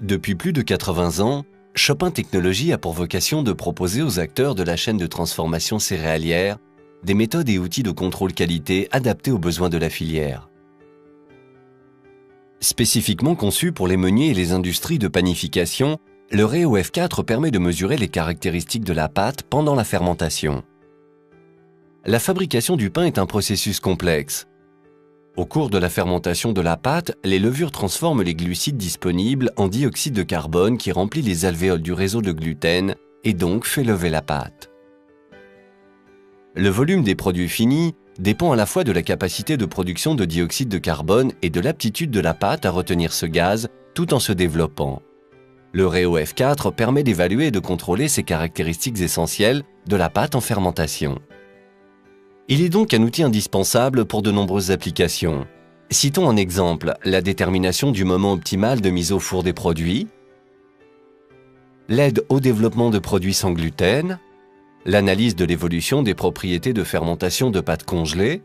Depuis plus de 80 ans, Chopin Technologies a pour vocation de proposer aux acteurs de la chaîne de transformation céréalière des méthodes et outils de contrôle qualité adaptés aux besoins de la filière. Spécifiquement conçu pour les meuniers et les industries de panification, le Reo F4 permet de mesurer les caractéristiques de la pâte pendant la fermentation. La fabrication du pain est un processus complexe. Au cours de la fermentation de la pâte, les levures transforment les glucides disponibles en dioxyde de carbone qui remplit les alvéoles du réseau de gluten et donc fait lever la pâte. Le volume des produits finis dépend à la fois de la capacité de production de dioxyde de carbone et de l'aptitude de la pâte à retenir ce gaz tout en se développant. Le Reo F4 permet d'évaluer et de contrôler ces caractéristiques essentielles de la pâte en fermentation. Il est donc un outil indispensable pour de nombreuses applications. Citons en exemple la détermination du moment optimal de mise au four des produits, l'aide au développement de produits sans gluten, l'analyse de l'évolution des propriétés de fermentation de pâtes congelées,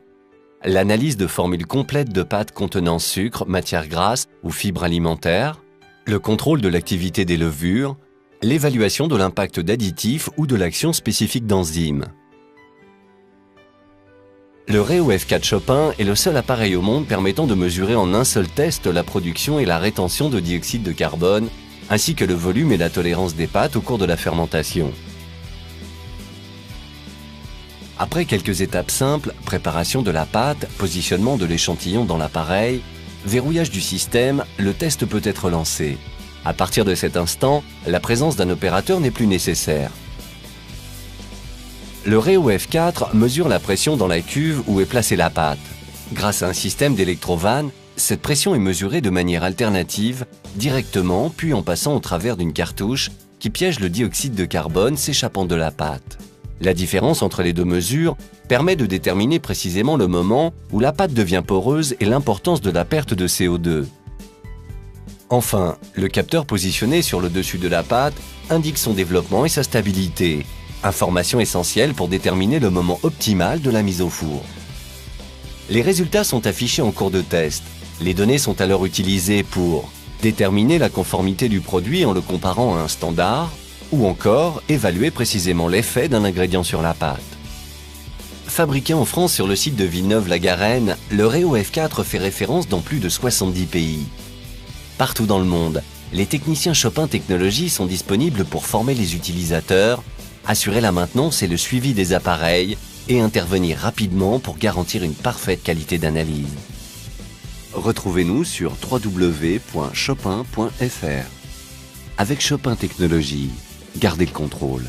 l'analyse de formules complètes de pâtes contenant sucre, matières grasses ou fibres alimentaires, le contrôle de l'activité des levures, l'évaluation de l'impact d'additifs ou de l'action spécifique d'enzymes. Le Reo F4 Chopin est le seul appareil au monde permettant de mesurer en un seul test la production et la rétention de dioxyde de carbone, ainsi que le volume et la tolérance des pâtes au cours de la fermentation. Après quelques étapes simples, préparation de la pâte, positionnement de l'échantillon dans l'appareil, verrouillage du système, le test peut être lancé. À partir de cet instant, la présence d'un opérateur n'est plus nécessaire. Le Reo F4 mesure la pression dans la cuve où est placée la pâte. Grâce à un système d'électrovannes, cette pression est mesurée de manière alternative, directement puis en passant au travers d'une cartouche qui piège le dioxyde de carbone s'échappant de la pâte. La différence entre les deux mesures permet de déterminer précisément le moment où la pâte devient poreuse et l'importance de la perte de CO2. Enfin, le capteur positionné sur le dessus de la pâte indique son développement et sa stabilité. Information essentielle pour déterminer le moment optimal de la mise au four. Les résultats sont affichés en cours de test. Les données sont alors utilisées pour déterminer la conformité du produit en le comparant à un standard ou encore évaluer précisément l'effet d'un ingrédient sur la pâte. Fabriqué en France sur le site de Villeneuve-la-Garenne, le Reo F4 fait référence dans plus de 70 pays. Partout dans le monde, les techniciens Chopin Technologies sont disponibles pour former les utilisateurs, assurer la maintenance et le suivi des appareils et intervenir rapidement pour garantir une parfaite qualité d'analyse. Retrouvez-nous sur www.chopin.fr. Avec Chopin Technologies, gardez le contrôle.